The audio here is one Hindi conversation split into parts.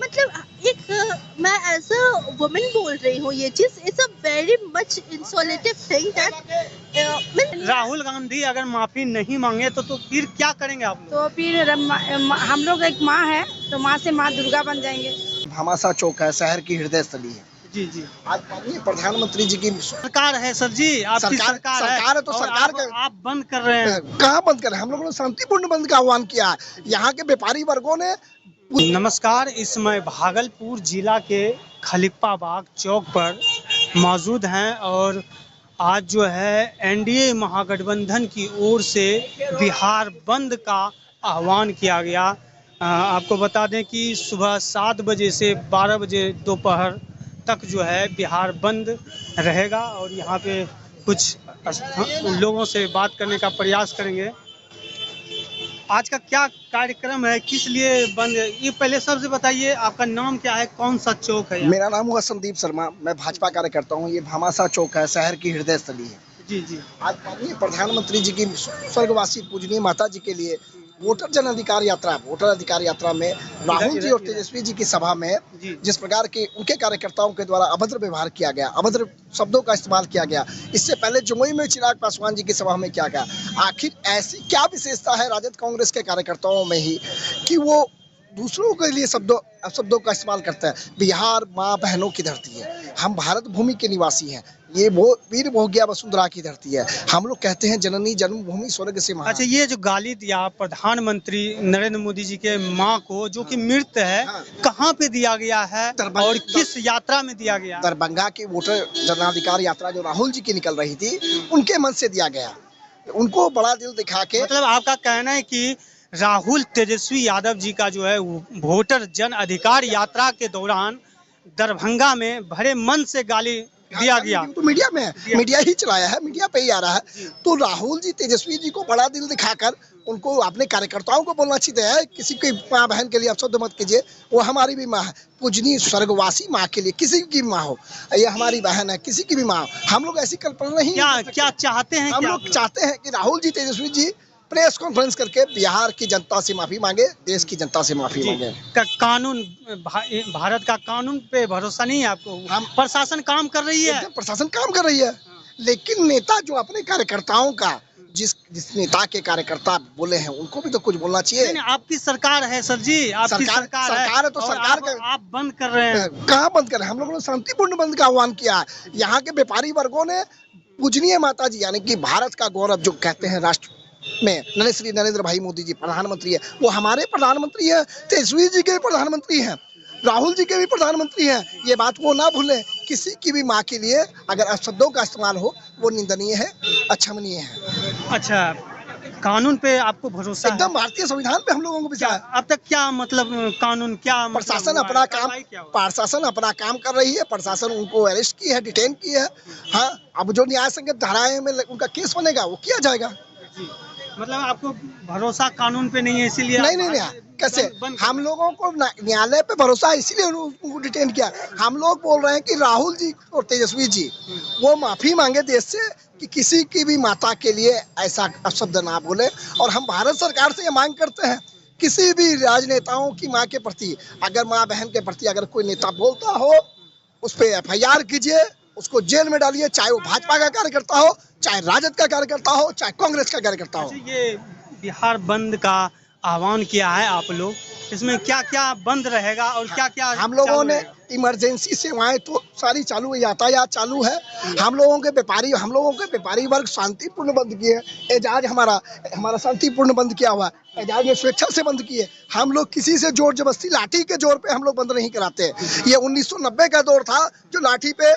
मतलब मैं एज अ वुमेन बोल रही हूँ ये चीज, it's a very much insulting thing that Rahul Gandhi अगर माफी नहीं मांगे तो फिर क्या करेंगे आप लोग? तो फिर हम लोग एक माँ है तो माँ से माँ दुर्गा बन जाएंगे। भामाशाह चौक है, शहर की हृदय स्थली है। जी जी। आज माननीय प्रधानमंत्री जी की सरकार है सर जी, आपकी सरकार है तो और सरकार आप बंद कर रहे हैं। कहाँ बंद करें? हम लोगों ने शांतिपूर्ण बंद का आह्वान किया है। यहाँ के व्यापारी वर्गों ने नमस्कार, इस समय भागलपुर जिला के खलीफा बाग चौक पर मौजूद हैं और आज जो है एनडीए महागठबंधन की ओर से बिहार बंद का आह्वान किया गया। आपको बता दें कि सुबह 7 बजे से 12 बजे दोपहर तक जो है बिहार बंद रहेगा और यहाँ पे कुछ लोगों से बात करने का प्रयास करेंगे। आज का क्या कार्यक्रम है, किस लिए बंद है, ये पहले सबसे बताइए। आपका नाम क्या है, कौन सा चौक है? मेरा नाम हुआ संदीप शर्मा, मैं भाजपा कार्यकर्ता हूँ। ये भामाशाह चौक है, शहर की हृदय स्थली है। जी जी। आज माननीय प्रधानमंत्री जी की स्वर्गवासी पूजनीय माता जी के लिए वोटर अधिकार यात्रा में राहुल जी और तेजस्वी जी की सभा में जिस प्रकार के उनके कार्यकर्ताओं के द्वारा अभद्र व्यवहार किया गया, अभद्र शब्दों का इस्तेमाल किया गया, इससे पहले जमुई में चिराग पासवान जी की सभा में किया गया। आखिर ऐसी क्या विशेषता है राजद कांग्रेस के कार्यकर्ताओं में ही कि वो दूसरों के लिए शब्दों का इस्तेमाल करता है? बिहार माँ बहनों की धरती है, हम भारत भूमि के निवासी हैं, ये वो वीर भोगिया वसुंधरा की धरती है। हम लोग कहते हैं जननी जन्मभूमि स्वर्ग से महान। अच्छा, ये जो गाली दिया प्रधानमंत्री नरेंद्र मोदी जी के माँ को, जो कि मृत है, कहाँ पे दिया गया है और किस यात्रा में दिया गया? दरभंगा की वोटर जनाधिकार यात्रा जो राहुल जी की निकल रही थी, उनके मन से दिया गया। उनको बड़ा दिल दिखा के, मतलब आपका कहना है कि राहुल तेजस्वी यादव जी का जो है वोटर जन अधिकार यात्रा के दौरान दरभंगा में भरे मन से गाली दिया गया? तो मीडिया में है, मीडिया ही चलाया है, मीडिया पे ही आ रहा है। तो राहुल जी तेजस्वी जी को बड़ा दिल दिखाकर उनको अपने कार्यकर्ताओं को बोलना चाहिए, किसी की माँ बहन के लिए अपशब्द मत कीजिए, वो हमारी भी माँ है, पूजनीय स्वर्गवासी माँ के लिए किसी की माँ हो, ये हमारी बहन है, किसी की भी माँ। हम लोग ऐसी कल्पना नहीं क्या चाहते हैं? हम लोग चाहते हैं कि राहुल जी तेजस्वी जी प्रेस कॉन्फ्रेंस करके बिहार की जनता से माफी मांगे, देश की जनता से माफी मांगे। कानून, भारत का कानून पे भरोसा नहीं है आपको? हम प्रशासन काम कर रही है, प्रशासन काम कर रही है, लेकिन नेता जो अपने कार्यकर्ताओं का, जिस नेता के कार्यकर्ता बोले हैं उनको भी तो कुछ बोलना चाहिए। नहीं, आपकी सरकार है सर जी, आपकी सरकार है तो सरकार आप बंद कर रहे हैं। कहाँ बंद कर रहे हैं? हम लोगों ने शांतिपूर्ण बंद का आह्वान किया है। यहाँ के व्यापारी वर्गों ने पूजनीय माता जी यानी कि भारत का गौरव जो कहते हैं राष्ट्र में श्री नरेंद्र भाई मोदी जी प्रधानमंत्री है, वो हमारे प्रधानमंत्री है, तेजस्वी जी के प्रधानमंत्री हैं, राहुल जी के भी प्रधानमंत्री हैं। ये बात वो ना भूलें, किसी की भी माँ के लिए अगर शब्दों का इस्तेमाल हो वो निंदनीय है, अक्षमनीय है। अच्छा, कानून पे आपको भरोसा एकदम भारतीय संविधान पे हम लोगों को विश्वास है। अब तक क्या मतलब कानून क्या प्रशासन अपना काम कर रही है, प्रशासन उनको अरेस्ट की है, डिटेन की है। हाँ, अब जो न्याय संगत धाराएं में उनका केस बनेगा वो किया जाएगा। मतलब आपको भरोसा कानून पे नहीं है, इसीलिए? नहीं, कैसे? हम लोगों को न्यायालय पे भरोसा है, इसीलिए उनको डिटेन किया। हम लोग बोल रहे हैं कि राहुल जी और तेजस्वी जी वो माफी मांगे देश से कि किसी की भी माता के लिए ऐसा अपशब्द ना बोले। और हम भारत सरकार से ये मांग करते हैं, किसी भी राजनेताओं की माँ के प्रति, अगर माँ बहन के प्रति अगर कोई नेता बोलता हो, उस पर FIR कीजिए, उसको जेल में डालिए, चाहे वो भाजपा का कार्यकर्ता हो, चाहे राजद का कार्यकर्ता हो, चाहे कांग्रेस का कार्यकर्ता हो। ये बिहार बंद का आह्वान किया है आप लोग, इसमें क्या क्या बंद रहेगा और क्या क्या? हम लोगों ने इमरजेंसी सेवाएं तो सारी चालू है, यातायात चालू है। हम लोगों के व्यापारी वर्ग शांतिपूर्ण बंद किए। एजाज हमारा शांतिपूर्ण बंद किया हुआ, एजाज ने स्वेच्छा से बंद किए। हम लोग किसी से जोर जबरदस्ती लाठी के जोर पे हम लोग बंद नहीं कराते। ये 1990 का दौर था जो लाठी पे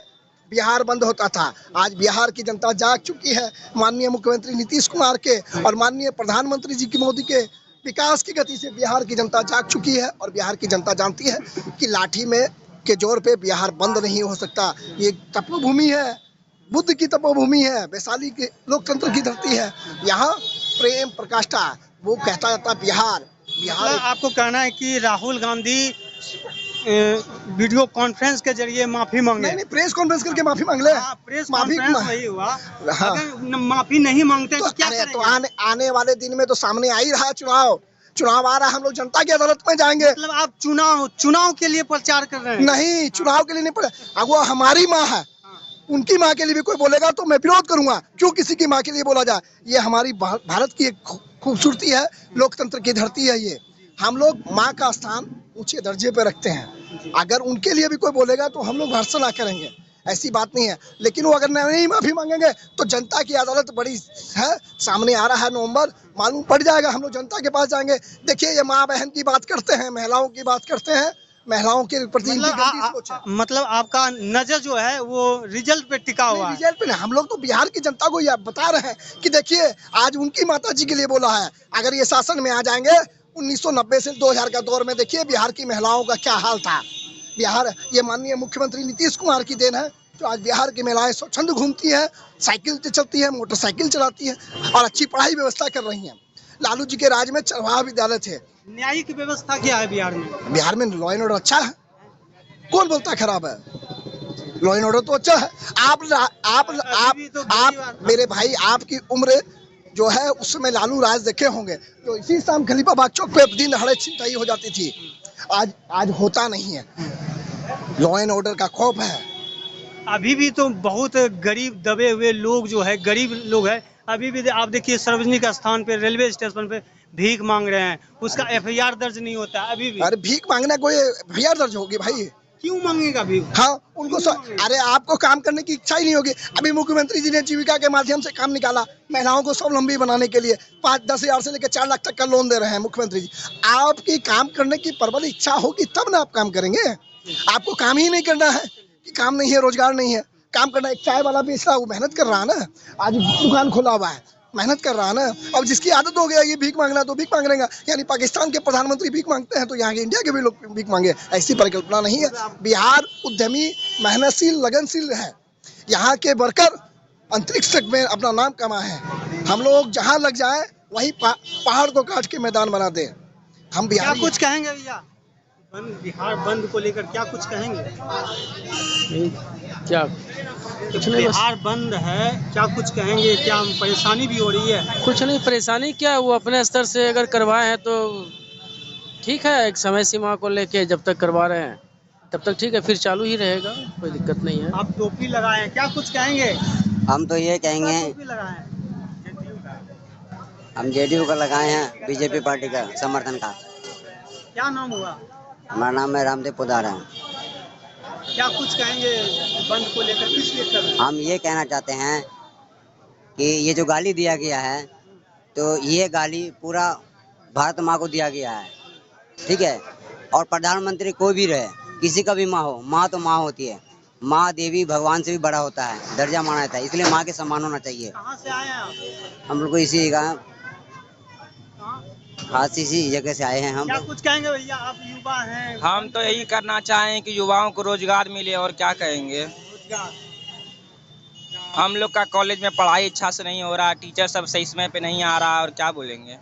बिहार बंद होता था। आज बिहार की जनता जाग चुकी है, माननीय मुख्यमंत्री नीतीश कुमार के और माननीय प्रधानमंत्री जी की मोदी के विकास की गति से बिहार की जनता जाग चुकी है। और बिहार की जनता जानती है कि लाठी में के जोर पे बिहार बंद नहीं हो सकता। ये तपोभूमि है, बुद्ध की तपोभूमि है, वैशाली के लोकतंत्र की धरती है। यहाँ प्रेम प्रकाष्ठा वो कहता जाता बिहार। आपको कहना है कि राहुल गांधी वीडियो कॉन्फ्रेंस के जरिए माफी मांगे? नहीं, प्रेस कॉन्फ्रेंस करके माफी मांग ले। प्रेस कॉन्फ्रेंस वही हुआ। अगर माफी नहीं मांगते तो क्या करेंगे? तो आने वाले दिन में तो सामने आ ही रहा चुनाव। चुनाव आ रहा है, हम लोग जनता की अदालत में जाएंगे। मतलब आप चुनाव के लिए प्रचार कर रहे हैं? नहीं, चुनाव के लिए नहीं पड़े, अब वो हमारी माँ है, उनकी माँ के लिए भी कोई बोलेगा तो मैं विरोध करूंगा। क्यों किसी की माँ के लिए बोला जाए? ये हमारी भारत की एक खूबसूरती है, लोकतंत्र की धरती है ये। हम लोग माँ का स्थान ऊंचे दर्जे पे रखते हैं। अगर उनके लिए भी कोई बोलेगा तो हम लोग भर्त्सना करेंगे, ऐसी बात नहीं है। लेकिन वो अगर नहीं माफी मांगेंगे तो जनता की अदालत बड़ी है, सामने आ रहा है नवंबर, मालूम पड़ जाएगा। हम लोग जनता के पास जाएंगे। देखिए, ये माँ बहन की बात करते हैं, महिलाओं की बात करते हैं, महिलाओं के प्रति मतलब आपका नजर जो है वो रिजल्ट पे टिका हुआ है? रिजल्ट पे नहीं, हम लोग तो बिहार की जनता को यह बता रहे हैं कि देखिए, आज उनकी माता जी के लिए बोला है। अगर ये शासन में आ जाएंगे 1990 से 2000 का दौर में, देखिए बिहार की महिलाओं का क्या हाल था। बिहार, ये माननीय मुख्यमंत्री नीतीश कुमार की देन है। तो आज बिहार की महिलाएं स्वच्छंद घूमती है, साइकिल चलती है, मोटरसाइकिल चलाती है और अच्छी पढ़ाई व्यवस्था कर रही है। लालू जी के राज में चरवाहा विद्यालय थे। न्यायिक व्यवस्था क्या है बिहार में? बिहार में लॉ एंड ऑर्डर अच्छा है, कौन बोलता खराब है? लॉ एंड ऑर्डर तो अच्छा है। आप मेरे भाई, आपकी उम्र जो है उस समय लालू राज देखे होंगे, जो इसी शाम खलीफाबाद चौक पे दिन दहाड़े छिनताई हो जाती थी। आज होता नहीं है। लॉ एंड ऑर्डर का खौफ है। अभी भी तो बहुत गरीब दबे हुए लोग जो है, गरीब लोग है, अभी भी आप देखिए सार्वजनिक स्थान पे, रेलवे स्टेशन पे भीख मांग रहे हैं, उसका FIR दर्ज नहीं होता अभी भी। अरे भीख मांगना कोई FIR दर्ज होगी भाई? क्यों मांगेगा भीख? हाँ, उनको अरे आपको काम करने की इच्छा ही नहीं होगी। अभी मुख्यमंत्री जी ने जीविका के माध्यम से काम निकाला, महिलाओं को स्वावलंबी बनाने के लिए 5-10 हज़ार से लेकर 4 लाख तक का लोन दे रहे हैं मुख्यमंत्री जी। आपकी काम करने की प्रबल इच्छा होगी तब ना आप काम करेंगे। आपको काम ही नहीं करना है कि काम नहीं है, रोजगार नहीं है। काम करना, एक चाय वाला बेच रहा है, वो मेहनत कर रहा है ना, आज दुकान खोला हुआ है, मेहनत कर रहा है ना। अब जिसकी आदत हो गया ये भीख मांगना, तो भीख मांग रहेगा। यानी पाकिस्तान के प्रधानमंत्री भीख मांगते हैं तो यहाँ के इंडिया के भी लोग भीख मांगे, ऐसी परिकल्पना नहीं है। बिहार उद्यमी, मेहनतशील, लगनशील है। यहाँ के वर्कर अंतरिक्ष तक में अपना नाम कमाए हैं। हम लोग जहाँ लग जाए वहीं पहाड़ को काट के मैदान बना दे। हम बिहार कुछ कहेंगे भैया बिहार बंद को लेकर, क्या कुछ कहेंगे? क्या कुछ नहीं, बिहार बंद है, क्या कुछ कहेंगे? क्या परेशानी भी हो रही है? कुछ नहीं, परेशानी क्या, वो अपने स्तर से अगर करवाए हैं तो ठीक है। एक समय सीमा को लेके जब तक करवा रहे हैं तब तक ठीक है, फिर चालू ही रहेगा, कोई दिक्कत नहीं है। आप टोपी लगाए हैं, क्या कुछ कहेंगे? हम तो ये कहेंगे, टोपी लगाए हैं, हम JDU का लगाए हैं, बीजेपी पार्टी का समर्थन का। क्या नाम हुआ? हमारा नाम है रामदेव पुदार है। क्या कुछ कहेंगे बंद को लेकर, किस लिए कर रहे हैं? हम ये कहना चाहते हैं कि ये जो गाली दिया गया है, तो ये गाली पूरा भारत माँ को दिया गया है, ठीक है। और प्रधानमंत्री कोई भी रहे, किसी का भी माँ हो, माँ तो माँ होती है। माँ देवी भगवान से भी बड़ा होता है, दर्जा माना जाता है, इसलिए माँ के सम्मान होना चाहिए। कहाँ से आए हैं आप? हम लोग को इसी का खास इसी जगह से आए हैं हम। क्या कुछ कहेंगे भैया, आप युवा हैं? हम तो यही करना चाहें कि युवाओं को रोजगार मिले, और क्या कहेंगे। रोजगार, हम लोग का कॉलेज में पढ़ाई अच्छा से नहीं हो रहा, टीचर सब सही समय पे नहीं आ रहा, और क्या बोलेंगे।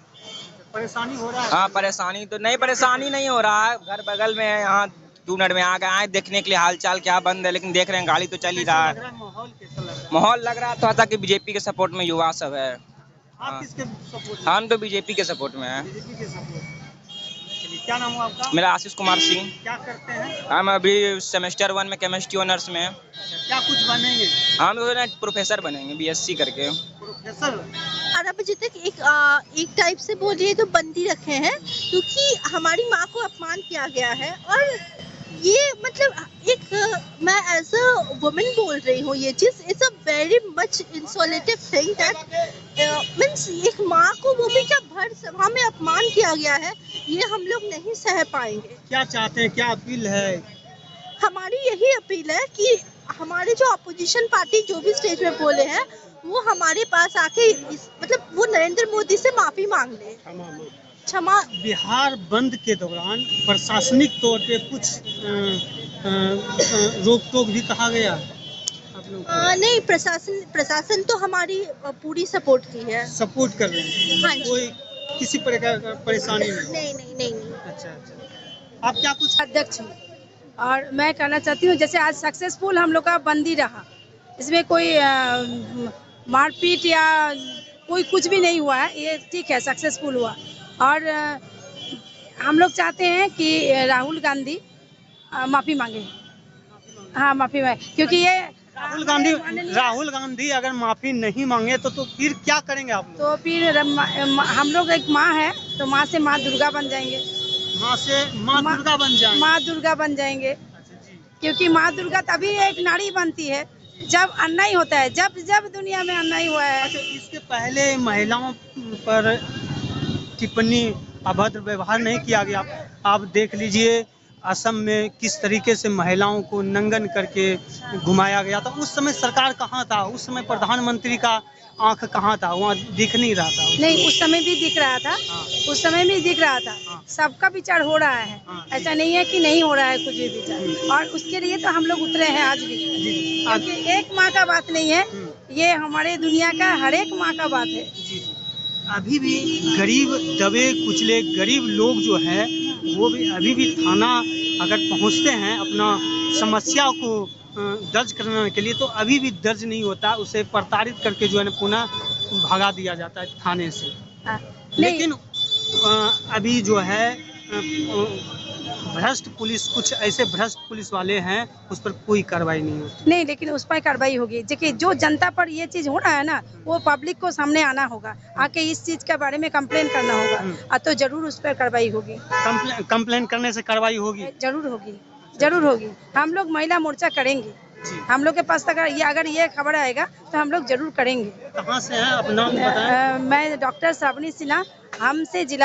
परेशानी हो रहा है? हाँ, परेशानी तो नहीं, परेशानी नहीं हो रहा है, घर बगल में है, यहाँ 2 मिनट में आ गए, आए देखने के लिए हालचाल क्या बंद है, लेकिन देख रहे हैं गाड़ी तो चल ही रहा है। माहौल कैसा लग रहा है? माहौल लग रहा था कि बीजेपी के सपोर्ट में युवा सब है। आप किसके सपोर्ट? हम तो बीजेपी के सपोर्ट में हैं। बीजेपी के सपोर्ट। चलिए, क्या नाम हुआ आपका? मेरा आशीष कुमार सिंह। क्या करते हैं? हम अभी सेमेस्टर 1 में केमिस्ट्री ऑनर्स में हैं। क्या कुछ बनेंगे? हम लोग प्रोफेसर बनेंगे, BSc करके। प्रोफेसर? 12 बजे तक एक टाइप से बोलिए तो बंदी रखे हैं, क्योंकि हमारी माँ को अपमान किया गया है। और ये मतलब एक मैं एज अ वुमेन बोल रही हूँ ये चीज़, it's a very much insulting thing that means एक माँ को वो भी क्या भर सभा में अपमान किया गया है, ये हम लोग नहीं सह पाएंगे। क्या चाहते हैं, क्या अपील है? हमारी यही अपील है कि हमारे जो अपोजिशन पार्टी जो भी स्टेज में बोले हैं वो हमारे पास आके मतलब वो नरेंद्र मोदी से माफी मांग ले, क्षमा। बिहार बंद के दौरान प्रशासनिक तौर पे कुछ रोक टोक भी कहा गया आप लोग को? नहीं, प्रशासन तो हमारी पूरी सपोर्ट की है, सपोर्ट कर रहे हैं। हाँ जी। कोई किसी प्रकार का परेशानी नहीं? नहीं। अच्छा। आप क्या कुछ? अध्यक्ष हूँ और मैं कहना चाहती हूँ, जैसे आज सक्सेसफुल हम लोग का बंदी रहा, इसमें कोई मारपीट या कोई कुछ भी नहीं हुआ है, ये ठीक है, सक्सेसफुल हुआ। और हम लोग चाहते हैं कि राहुल गांधी माफी मांगे। हाँ, माफी मांगे, क्योंकि ये राहुल गांधी अगर माफी नहीं मांगे तो फिर क्या करेंगे आप लोग? तो फिर हम लोग एक माँ है तो माँ से माँ दुर्गा बन जाएंगे। माँ से माँ दुर्गा बन जाएंगे। माँ दुर्गा बन जाएंगे, अच्छा जी। क्योंकि माँ दुर्गा तभी एक नारी बनती है जब अन्याय होता है, जब दुनिया में अन्याय हुआ है। अच्छा, इसके पहले महिलाओं पर टिप्पणी अभद्र व्यवहार नहीं किया गया। आप देख लीजिए असम में किस तरीके से महिलाओं को नंगन करके घुमाया गया था। उस समय सरकार कहाँ था? उस समय प्रधानमंत्री का आंख कहाँ था? वहाँ दिख नहीं रहा था। नहीं, उस समय भी दिख रहा था। हाँ। उस समय भी दिख रहा था। हाँ। सबका विचार हो रहा है। हाँ। ऐसा नहीं है कि नहीं हो रहा है कुछ भी विचार, और उसके लिए तो हम लोग उतरे हैं आज भी। जी। क्योंकि एक माँ का बात नहीं है, ये हमारे दुनिया का हर एक माँ का बात है। जी। अभी भी गरीब दबे कुचले गरीब लोग जो है वो भी अभी भी थाना अगर पहुंचते हैं अपना समस्या को दर्ज करने के लिए तो अभी भी दर्ज नहीं होता। उसे प्रताड़ित करके जो है ना पुनः भगा दिया जाता है थाने से। लेकिन अभी जो है भ्रष्ट पुलिस, कुछ ऐसे भ्रष्ट पुलिस वाले हैं उस पर कोई कार्रवाई नहीं होती। नहीं, लेकिन उस पर कार्रवाई होगी। देखिए, जो जनता पर ये चीज हो रहा है ना, वो पब्लिक को सामने आना होगा, आके इस चीज के बारे में कंप्लेन करना होगा, तो जरूर उस पर कार्रवाई होगी। कंप्लेन करने से कार्रवाई होगी? जरूर होगी, जरूर होगी। हम लोग महिला मोर्चा करेंगे। हम लोग के पास अगर ये खबर आएगा तो हम लोग जरूर करेंगे। कहाँ से हैं? अपना नाम बताएं। मैं डॉक्टर श्रावणी सिन्हा, हमसे जिला